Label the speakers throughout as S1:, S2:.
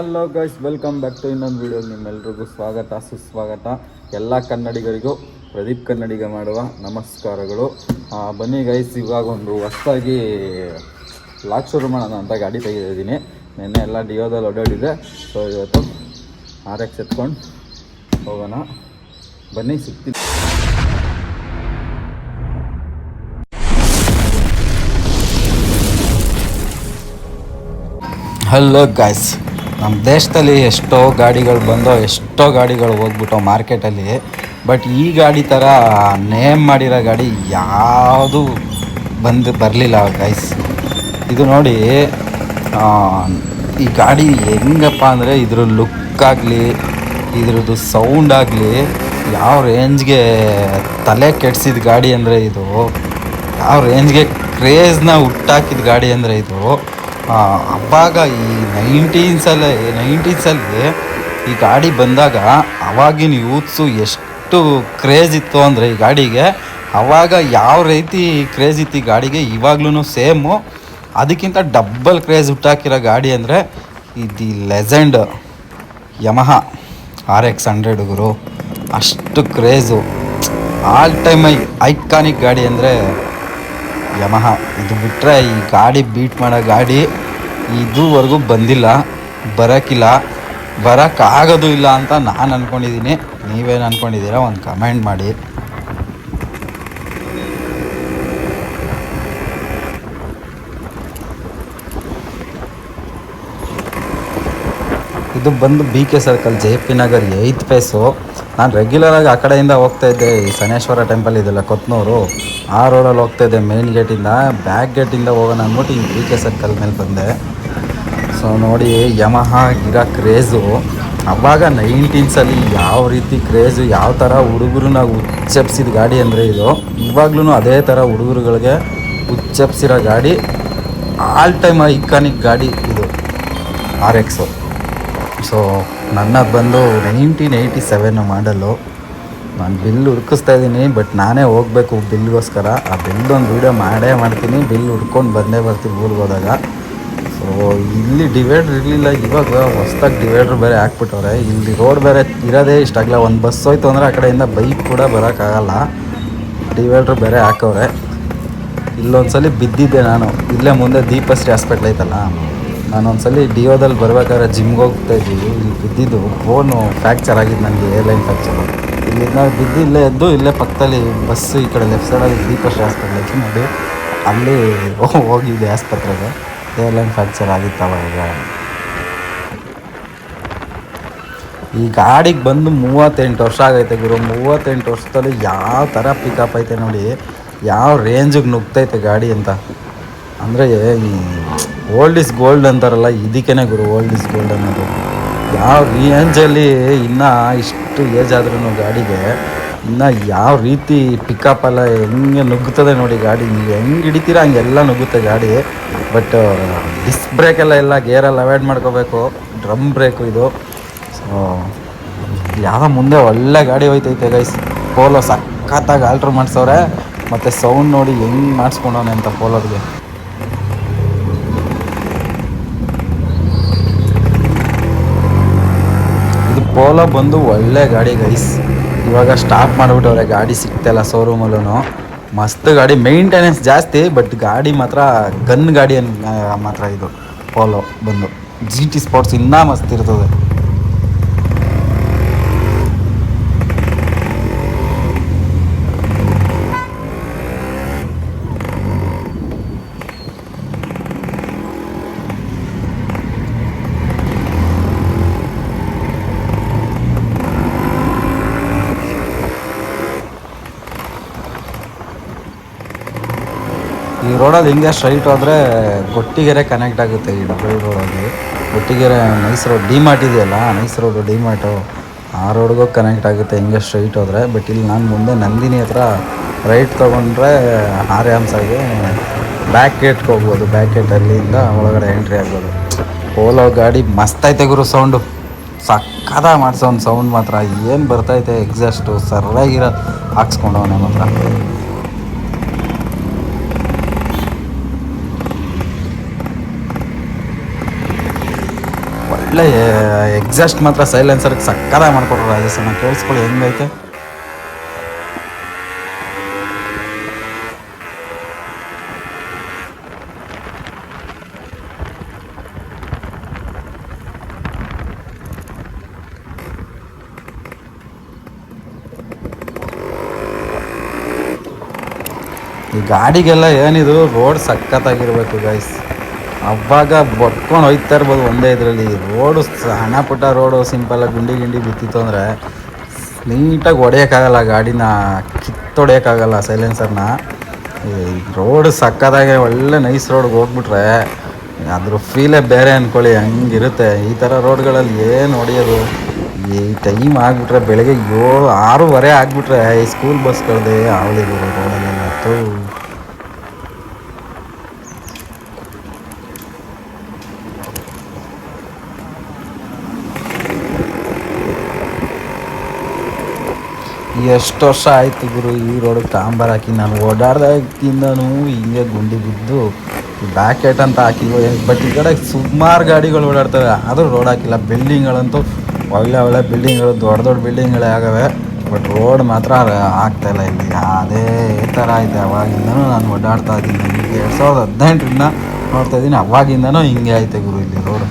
S1: Hello guys, welcome back to ಇನ್ನೊಂದು video. ನಿಮ್ಮೆಲ್ರಿಗೂ ಸ್ವಾಗತ ಸುಸ್ವಾಗತ. ಎಲ್ಲ ಕನ್ನಡಿಗರಿಗೂ ಪ್ರದೀಪ್ ಕನ್ನಡಿಗ ಮಾಡುವ ನಮಸ್ಕಾರಗಳು. ಬನ್ನಿ ಗೈಸ್, ಇವಾಗ ಒಂದು ಹೊಸದಾಗಿ ಲಾಕ್ ಶುರು ಮಾಡೋಣ ಅಂತ ಗಾಡಿ ತೆಗೆದಿದ್ದೀನಿ. ನೆನ್ನೆ ಎಲ್ಲ ಡಿಯೋದಲ್ಲಿ ಓಡಾಡಿದೆ. ಸೊ ಇವತ್ತು RX ಎತ್ಕೊಂಡು ಹೋಗೋಣ. ಬನ್ನಿ, ಸಿಗ್ತೀನಿ. ಹಲೋ ಗಾಯ್ಸ್, ನಮ್ಮ ದೇಶದಲ್ಲಿ ಎಷ್ಟೋ ಗಾಡಿಗಳು ಬಂದೋ, ಎಷ್ಟೋ ಗಾಡಿಗಳು ಹೋಗ್ಬಿಟ್ಟೋ ಮಾರ್ಕೆಟಲ್ಲಿ. ಬಟ್ ಈ ಗಾಡಿ ಥರ ನೇಮ್ ಮಾಡಿರೋ ಗಾಡಿ ಯಾವುದು ಬರಲಿಲ್ಲ ಗೈಸ್. ಇದು ನೋಡಿ, ಈ ಗಾಡಿ ಹೆಂಗಪ್ಪ ಅಂದರೆ ಇದ್ರ ಲುಕ್ ಆಗಲಿ, ಇದ್ರದ್ದು ಸೌಂಡ್ ಆಗಲಿ, ಯಾವ ರೇಂಜ್ಗೆ ತಲೆ ಕೆಡ್ಸಿದ ಗಾಡಿ ಅಂದರೆ ಇದು, ಯಾವ ರೇಂಜ್ಗೆ ಕ್ರೇಜ್ನ ಹುಟ್ಟಾಕಿದ ಗಾಡಿ ಅಂದರೆ ಇದು. ಅವಾಗ ಈ ನೈಂಟೀಸಲ್ಲಿ ಈ ಗಾಡಿ ಬಂದಾಗ ಅವಾಗಿನ ಯೂತ್ಸು ಎಷ್ಟು ಕ್ರೇಜ್ ಇತ್ತು ಅಂದರೆ ಈ ಗಾಡಿಗೆ, ಅವಾಗ ಯಾವ ರೀತಿ ಕ್ರೇಜ್ ಇತ್ತು ಈ ಗಾಡಿಗೆ ಇವಾಗ್ಲೂ ಸೇಮು, ಅದಕ್ಕಿಂತ ಡಬ್ಬಲ್ ಕ್ರೇಜ್ ಹುಟ್ಟಾಕಿರೋ ಗಾಡಿ ಅಂದರೆ ಇದು ಲೆಜೆಂಡ್ ಯಮಹ RX 100 ಗುರು. ಅಷ್ಟು ಕ್ರೇಜು, ಆಲ್ ಟೈಮ್ ಐಕಾನಿಕ್ ಗಾಡಿ ಅಂದರೆ ಯಮಹ. ಇದು ಬಿಟ್ಟರೆ ಈ ಗಾಡಿ ಬೀಟ್ ಮಾಡೋ ಗಾಡಿ ಇದುವರೆಗೂ ಬಂದಿಲ್ಲ, ಬರೋಕ್ಕಾಗೋದು ಇಲ್ಲ ಅಂತ ನಾನು ಅಂದ್ಕೊಂಡಿದ್ದೀನಿ. ನೀವೇನು ಅಂದ್ಕೊಂಡಿದ್ದೀರಾ ಒಂದು ಕಮೆಂಟ್ ಮಾಡಿ. ಇದು ಬಂದು BK circle, JP Nagar 8th phase. ನಾನು ರೆಗ್ಯುಲರಾಗಿ ಆ ಕಡೆಯಿಂದ ಹೋಗ್ತಾಯಿದ್ದೆ, ಈ ಶನೇಶ್ವರ ಟೆಂಪಲ್ ಇದೆಲ್ಲ ಕೊತ್ನೂರು, ಆ ರೋಡಲ್ಲಿ ಹೋಗ್ತಾಯಿದ್ದೆ. ಮೇನ್ ಗೇಟಿಂದ, ಬ್ಯಾಕ್ ಗೇಟಿಂದ ಹೋಗೋಣ ಅಂದ್ಬಿಟ್ಟು ಈ BK ಸರ್ಕಲ್ ಮೇಲೆ ಬಂದೆ. ಸೊ ನೋಡಿ, ಯಮಹ ಗಿರೋ ಕ್ರೇಜು ಅವಾಗ 1990ಸಲ್ಲಿ ಯಾವ ರೀತಿ ಕ್ರೇಜು, ಯಾವ ಥರ ಹುಡುಗರನ್ನ ಹುಚ್ಚೆಪ್ಸಿದ ಗಾಡಿ ಅಂದರೆ ಇದು. ಇವಾಗ್ಲೂ ಅದೇ ಥರ ಹುಡುಗರುಗಳಿಗೆ ಹುಚ್ಚೆಪ್ಸಿರೋ ಗಾಡಿ, ಆಲ್ ಟೈಮ್ ಐಕಾನಿಕ್ ಗಾಡಿ ಇದು RX. ಸೊ ನನ್ನದು ಬಂದು 1987 ಮಾಡಲು. ನಾನು ಬಿಲ್ ಹುಡ್ಕಿಸ್ತಾ ಇದ್ದೀನಿ, ಬಟ್ ನಾನೇ ಹೋಗಬೇಕು ಬಿಲ್ಗೋಸ್ಕರ. ಆ ಬಿಲ್ಲೊಂದು ವೀಡಿಯೋ ಮಾಡ್ತೀನಿ. ಬಿಲ್ ಹುಡ್ಕೊಂಡು ಬರ್ತೀನಿ ಊರಿಗೆ ಹೋದಾಗ. ಸೊ ಇಲ್ಲಿ ಡಿವೈಡ್ರ್ ಇರಲಿಲ್ಲ, ಇವಾಗ ಹೊಸ್ದಾಗಿ ಡಿವೈಡ್ರ್ ಬೇರೆ ಹಾಕ್ಬಿಟ್ಟವ್ರೆ. ಇಲ್ಲಿ ರೋಡ್ ಬೇರೆ ಇರೋದೇ ಇಷ್ಟಾಗಲ್ಲ, ಒಂದು ಬಸ್ ಹೋಯ್ತು ಅಂದರೆ ಆ ಕಡೆಯಿಂದ ಬೈಕ್ ಕೂಡ ಬರೋಕ್ಕಾಗಲ್ಲ. ಡಿವೈಡ್ರ್ ಬೇರೆ ಹಾಕವ್ರೆ. ಇಲ್ಲೊಂದ್ಸಲಿ ಬಿದ್ದಿದ್ದೆ ನಾನು, ಇಲ್ಲೇ ಮುಂದೆ ದೀಪಶ್ರೀ ಹಾಸ್ಪಿಟ್ಲ್ ಐತಲ್ಲ, ನಾನೊಂದ್ಸಲಿ ಡಿಯೋದಲ್ಲಿ ಬರ್ಬೇಕಾದ್ರೆ ಜಿಮ್ಗೆ ಹೋಗ್ತಾಯಿದ್ದೀವಿ, ಇಲ್ಲಿ ಬಿದ್ದಿದ್ದು ಫೋನು ಫ್ರ್ಯಾಕ್ಚರ್ ಆಗಿದ್ದು ನನಗೆ, ಏರ್ಲೈನ್ ಫ್ರ್ಯಾಕ್ಚರು. ಇಲ್ಲಿ ನಾವು ಬಿದ್ದು ಇಲ್ಲೇ ಎದ್ದು ಇಲ್ಲೇ ಪಕ್ಕದಲ್ಲಿ ಬಸ್ಸು ಈ ಕಡೆ ಲೆಫ್ಟ್ ಸೈಡಲ್ಲಿ ದೀಪಶ್ರೀ ಹಾಸ್ಪಿಟ್ಲ್ ಐತಿ ನೋಡಿ, ಅಲ್ಲಿ ಹೋಗಿದ್ದೆ ಆಸ್ಪತ್ರೆಗೆ. ಏರ್ಲೈನ್ ಫ್ರ್ಯಾಕ್ಚರ್ ಆಗಿತ್ತು ಅವಾಗ. ಈ ಗಾಡಿಗೆ ಬಂದು 38 ವರ್ಷ ಆಗೈತೆ ಗುರು. 38 ವರ್ಷದಲ್ಲಿ ಯಾವ ಥರ ಪಿಕಪ್ ಐತೆ ನೋಡಿ, ಯಾವ ರೇಂಜಿಗೆ ನುಗ್ತೈತೆ ಗಾಡಿ ಅಂತ ಅಂದರೆ, ಈ ಓಲ್ಡ್ ಇಸ್ ಗೋಲ್ಡ್ ಅಂತಾರಲ್ಲ, ಇದಕ್ಕೇ ಗುರು ಓಲ್ಡ್ ಇಸ್ ಗೋಲ್ಡ್ ಅನ್ನೋದು. ಯಾವ ರೇಂಜಲ್ಲಿ ಇನ್ನೂ ಇಷ್ಟು ಏಜ್ ಆದ್ರೂ ಗಾಡಿಗೆ ಇನ್ನು ಯಾವ ರೀತಿ ಪಿಕಪ್ಪೆಲ್ಲ ಹೆಂಗೆ ನುಗ್ಗುತ್ತದೆ ನೋಡಿ ಗಾಡಿ. ನೀವು ಹೆಂಗೆ ಹಿಡಿತೀರ ಹಂಗೆಲ್ಲ ನುಗ್ಗುತ್ತೆ ಗಾಡಿ. ಬಟ್ ಡಿಸ್ಕ್ ಬ್ರೇಕೆಲ್ಲ ಗೇರಲ್ಲಿ ಅವಾಯ್ಡ್ ಮಾಡ್ಕೋಬೇಕು, ಡ್ರಮ್ ಬ್ರೇಕು ಇದು. ಸೊ ಯಾವ ಮುಂದೆ ಒಳ್ಳೆ ಗಾಡಿ ಹೋಯ್ತೈತೆ ಗೈಸ್. ಪೋಲೋ ಸಖತ್ತಾಗಿ ಆಲ್ಟ್ರ್ ಮಾಡಿಸವ್ರೆ, ಮತ್ತು ಸೌಂಡ್ ನೋಡಿ ಹೆಂಗೆ ಮಾಡಿಸ್ಕೊಂಡವನೆ ಅಂತ ಪೋಲೋಗೆ. ಇದು ಪೋಲೋ ಬಂದು ಒಳ್ಳೆ ಗಾಡಿ ಗೈಸ್. ಇವಾಗ ಸ್ಟಾಪ್ ಮಾಡಿಬಿಟ್ಟವ್ರೆ, ಗಾಡಿ ಸಿಗ್ತಾಯಿಲ್ಲ ಶೋರೂಮಲ್ಲೂ. ಮಸ್ತ್ ಗಾಡಿ, ಮೇಂಟೆನೆನ್ಸ್ ಜಾಸ್ತಿ, ಬಟ್ ಗಾಡಿ ಮಾತ್ರ ಗನ್ ಗಾಡಿ ಮಾತ್ರ. ಇದು ಪೋಲೋ ಬಂದು GT ಸ್ಪೋರ್ಟ್ಸ್ ಇನ್ನೂ ಮಸ್ತ್ ಇರ್ತದೆ. ಈ ರೋಡಲ್ಲಿ ಹಿಂಗೆ ಸ್ಟ್ರೈಟ್ ಹೋದರೆ ಕೊಟ್ಟಿಗೆರೆ ಕನೆಕ್ಟ್ ಆಗುತ್ತೆ. ಈ ಡಬಲ್ ರೋಡಲ್ಲಿ ಕೊಟ್ಟಿಗೆರೆ ನೈಸ್ ರೋಡ್, ಡಿಮಾರ್ಟ್ ಇದೆಯಲ್ಲ, ನೈಸ್ ರೋಡು ಡಿಮಾರ್ಟು, ಆ ರೋಡ್ಗೂ ಕನೆಕ್ಟ್ ಆಗುತ್ತೆ ಹಿಂಗೆ ಸ್ಟ್ರೈಟ್ ಹೋದರೆ. ಬಟ್ ಇಲ್ಲಿ ನಾನು ಮುಂದೆ ನಂದಿನಿ ಹತ್ರ ರೈಟ್ ತೊಗೊಂಡ್ರೆ ಆರಾಮ್ಸಾಗಿ ಬ್ಯಾಕ್ ಗೇಟ್ಗೆ ಹೋಗ್ಬೋದು. ಬ್ಯಾಕ್ ಗೇಟ್ ಅಲ್ಲಿಂದ ಒಳಗಡೆ ಎಂಟ್ರಿ ಆಗ್ಬೋದು. ಪೋಲೋ ಗಾಡಿ ಮಸ್ತೈತೆ ಗುರು, ಸೌಂಡು ಸಕ್ಕದ ಮಾಡಿಸೋ ಒಂದು ಸೌಂಡ್ ಮಾತ್ರ ಏನು ಬರ್ತೈತೆ. ಎಕ್ಸಾಸ್ಟು ಸರಿಯಾಗಿರೋ ಹಾಕ್ಸ್ಕೊಂಡವನೇ ಮಾತ್ರ. ಒಳ್ಳೆ ಎಕ್ಸಾಸ್ಟ್ ಮಾತ್ರ ಸೈಲೆನ್ಸರ್ಗೆ ಸಕ್ಕದಾಗಿ ಮಾಡ್ಕೊಟ್ರು ರಾಜೇಶನ್ನ. ಕೇಳಿಸ್ಕೊಳ್ಳಿ ಹೆಂಗೈತೆ. ಈ ಗಾಡಿಗೆಲ್ಲ ಏನಿದು ರೋಡ್ ಸಖತ್ತಾಗಿರ್ಬೇಕು ಗೈಸ್. ಅವಾಗ ಬಡ್ಕೊಂಡು ಹೋಯ್ತಾ ಇರ್ಬೋದು ಒಂದೇ ಇದರಲ್ಲಿ. ರೋಡು ಸಣ್ಣ ಪುಟ್ಟ ರೋಡು ಸಿಂಪಲಾಗಿ ಗುಂಡಿ ಬಿತ್ತಿತ್ತು ಅಂದರೆ ನೀಟಾಗಿ ಹೊಡೆಯೋಕ್ಕಾಗಲ್ಲ ಗಾಡಿನ, ಕಿತ್ತೊಡೆಯೋಕ್ಕಾಗಲ್ಲ ಸೈಲೆನ್ಸರ್ನ. ಈ ರೋಡು ಸಕ್ಕತ್ತಾಗೆ ಒಳ್ಳೆ ನೈಸ್ ರೋಡ್ಗೆ ಹೋಗ್ಬಿಟ್ರೆ ಅದ್ರ ಫೀಲೇ ಬೇರೆ ಅಂದ್ಕೊಳ್ಳಿ, ಹಂಗಿರುತ್ತೆ. ಈ ಥರ ರೋಡ್ಗಳಲ್ಲಿ ಏನು ಹೊಡೆಯೋದು. ಈ ಟೈಮ್ ಆಗಿಬಿಟ್ರೆ ಬೆಳಗ್ಗೆ 6:30 ಆಗಿಬಿಟ್ರೆ ಈ ಸ್ಕೂಲ್ ಬಸ್ಗಳದೇ ಅವಳಿಗೆ ರೋಡಲ್ಲೆಲ್ಲ ಎಷ್ಟು ವರ್ಷ ಆಯಿತು ಗುರು ಈ ರೋಡಿಗೆ ತಾಂಬಾರ್ ಹಾಕಿ. ನಾನು ಓಡಾಡ್ದಾಗಿಂದನೂ ಹಿಂಗೆ ಗುಂಡಿ ಬಿದ್ದು ಬ್ಯಾಕೆಟ್ ಅಂತ ಹಾಕಿದ್ವು. ಬಟ್ ಈ ಕಡೆ ಸುಮಾರು ಗಾಡಿಗಳು ಓಡಾಡ್ತವೆ, ಆದರೂ ರೋಡ್ ಹಾಕಿಲ್ಲ. ಬಿಲ್ಡಿಂಗ್ಗಳಂತೂ ಒಳ್ಳೆ ಬಿಲ್ಡಿಂಗ್ಗಳು, ದೊಡ್ಡ ಬಿಲ್ಡಿಂಗ್ಗಳೇ ಆಗವೆ. ಬಟ್ ರೋಡ್ ಮಾತ್ರ ಆಗ್ತಾಯಿಲ್ಲ ಇಲ್ಲಿ. ಅದೇ ಥರ ಐತೆ. ಅವಾಗಿಂದನೂ ನಾನು ಓಡಾಡ್ತಾ ಇದ್ದೀನಿ. 2018ರಿಂದ ನೋಡ್ತಾ ಇದ್ದೀನಿ, ಅವಾಗಿಂದನೂ ಹಿಂಗೆ ಐತೆ ಗುರು ಇಲ್ಲಿ ರೋಡು.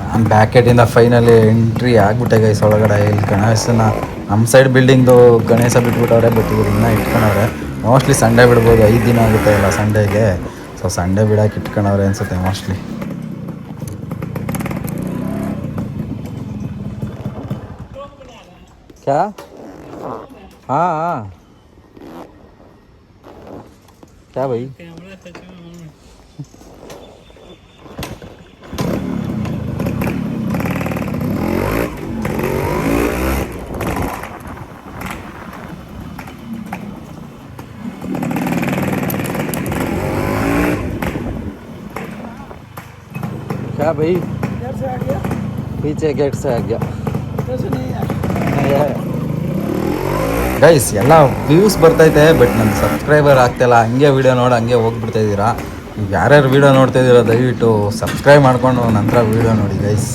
S1: ನಾನು ಬ್ಯಾಕೆಟಿಂದ ಫೈನಲಿ ಎಂಟ್ರಿ ಆಗಿಬಿಟ್ಟೆ ಗೈಸ್ ಒಳಗಡೆ. ಇಲ್ಲಿ ಗಣೇಶನ ನಮ್ಮ ಸೈಡ್ ಬಿಲ್ಡಿಂಗ್ದು ಗಣೇಶ ಬಿಟ್ಬಿಟ್ಟವ್ರೆ, ಬಟ್ ಇವ್ರು ಇನ್ನೂ ಇಟ್ಕೊಂಡವ್ರೆ. ಮೋಸ್ಟ್ಲಿ ಸಂಡೇ ಬಿಡ್ಬೋದು, 5 ದಿನ ಆಗುತ್ತೆ ಇಲ್ಲ ಸಂಡೇಗೆ. ಸೊ ಸಂಡೇ ಬಿಡೋಕೆ ಇಟ್ಕೊಂಡವ್ರೆ ಅನಿಸುತ್ತೆ ಮೋಸ್ಟ್ಲಿ. क्या? हाँ क्या भाई? क्या भाई? इधर से आ गया, पीछे गेट से आ गया. इधर से नहीं आया ಗೈಸ್. ಎಲ್ಲ ವ್ಯೂಸ್ ಬರ್ತೈತೆ, ಬಟ್ ನನ್ನ ಸಬ್ಸ್ಕ್ರೈಬರ್ ಆಗ್ತಾಯಿಲ್ಲ. ಹಂಗೆ ವೀಡಿಯೋ ನೋಡಿ ಹಂಗೆ ಹೋಗ್ಬಿಡ್ತಾಯಿದ್ದೀರಾ. ನೀವು ಯಾರ್ಯಾರು ವೀಡಿಯೋ ನೋಡ್ತಾಯಿದ್ದೀರಾ ದಯವಿಟ್ಟು ಸಬ್ಸ್ಕ್ರೈಬ್ ಮಾಡ್ಕೊಂಡು ನಂತರ ವೀಡಿಯೋ ನೋಡಿ ಗೈಸ್.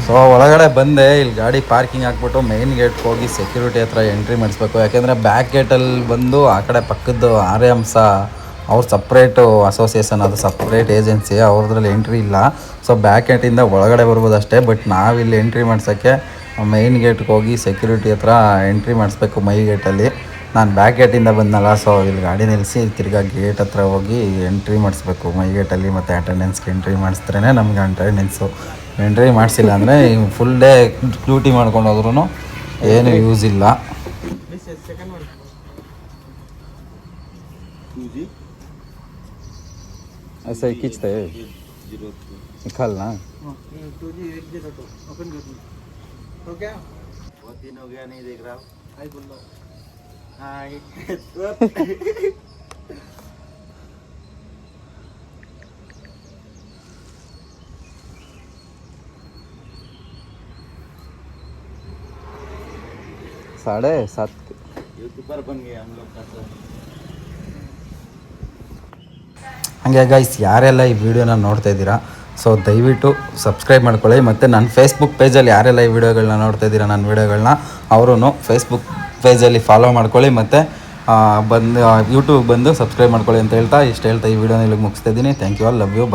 S1: ಸೊ ಒಳಗಡೆ ಬಂದೆ. ಇಲ್ಲಿ ಗಾಡಿ ಪಾರ್ಕಿಂಗ್ ಹಾಕ್ಬಿಟ್ಟು ಮೇನ್ ಗೇಟ್ಗೆ ಹೋಗಿ ಸೆಕ್ಯೂರಿಟಿ ಹತ್ರ ಎಂಟ್ರಿ ಮಾಡಿಸ್ಬೇಕು. ಯಾಕೆಂದರೆ ಬ್ಯಾಕ್ ಗೇಟಲ್ಲಿ ಬಂದು ಆ ಕಡೆ ಪಕ್ಕದ್ದು ಆರ್ಯಮ್ಸ ಅವ್ರು ಸಪ್ರೇಟು ಅಸೋಸಿಯೇಷನ್, ಅದು ಸಪ್ರೇಟ್ ಏಜೆನ್ಸಿ, ಅವ್ರದ್ರಲ್ಲಿ ಎಂಟ್ರಿ ಇಲ್ಲ. ಸೊ ಬ್ಯಾಕ್ ಗೇಟಿಂದ ಒಳಗಡೆ ಬರ್ಬೋದು ಅಷ್ಟೇ. ಬಟ್ ನಾವಿಲ್ಲಿ ಎಂಟ್ರಿ ಮಾಡ್ಸೋಕ್ಕೆ ಮೈನ್ ಗೇಟ್ಗೆ ಹೋಗಿ ಸೆಕ್ಯೂರಿಟಿ ಹತ್ರ ಎಂಟ್ರಿ ಮಾಡಿಸ್ಬೇಕು ಮೈ ಗೇಟಲ್ಲಿ. ನಾನು ಬ್ಯಾಕ್ ಗೇಟಿಂದ ಬಂದನಲ್ಲ, ಸೊ ಇಲ್ಲಿ ಗಾಡಿ ನಿಲ್ಲಿಸಿ ತಿರ್ಗಾ ಗೇಟ್ ಹತ್ರ ಹೋಗಿ ಎಂಟ್ರಿ ಮಾಡಿಸ್ಬೇಕು ಮೈ ಗೇಟಲ್ಲಿ. ಮತ್ತು ಅಟೆಂಡೆನ್ಸ್ಗೆ ಎಂಟ್ರಿ ಮಾಡಿಸಿದ್ರೇ ನಮಗೆ ಅಟೆಂಡೆನ್ಸು. ಎಂಟ್ರಿ ಮಾಡಿಸಿಲ್ಲ ಅಂದರೆ ಫುಲ್ ಡೇ ಡ್ಯೂಟಿ ಮಾಡ್ಕೊಂಡು ಹೋದ್ರೂ ಏನು ಯೂಸ್ ಇಲ್ಲ. ऐसा ही खींचते है, निकालना. 2G102 ओपन कर दो. तो क्या बहुत दिन हो गया नहीं देख रहा हूँ. हाय बोल लो. हाय. साढ़े 7 यूट्यूबर बन गए हम लोग का. ಹಾಗೆ ಗೈಸ್, ಯಾರೆಲ್ಲ ಈ ವಿಡಿಯೋನ ನೋಡ್ತಾ ಇದ್ದೀರಾ ಸೊ ದಯವಿಟ್ಟು ಸಬ್ಸ್ಕ್ರೈಬ್ ಮಾಡ್ಕೊಳ್ಳಿ. ಮತ್ತು ನನ್ನ ಫೇಸ್ಬುಕ್ ಪೇಜಲ್ಲಿ ಯಾರೆಲ್ಲ ಈ ವಿಡಿಯೋಗಳನ್ನ ನೋಡ್ತಾ ಇದ್ದೀರಾ ನನ್ನ ವಿಡಿಯೋಗಳನ್ನ, ಅವರು ಫೇಸ್ಬುಕ್ ಪೇಜಲ್ಲಿ ಫಾಲೋ ಮಾಡ್ಕೊಳ್ಳಿ. ಮತ್ತು ಬಂದು ಯೂಟ್ಯೂಬ್ ಬಂದು ಸಬ್ಸ್ಕ್ರೈಬ್ ಮಾಡ್ಕೊಳ್ಳಿ ಅಂತ ಹೇಳ್ತಾ ಈ ವಿಡಿಯೋನ ಇಲ್ಲಿಗೆ ಮುಗಿಸ್ತಾ ಇದ್ದೀನಿ. Thank you all, love you, by.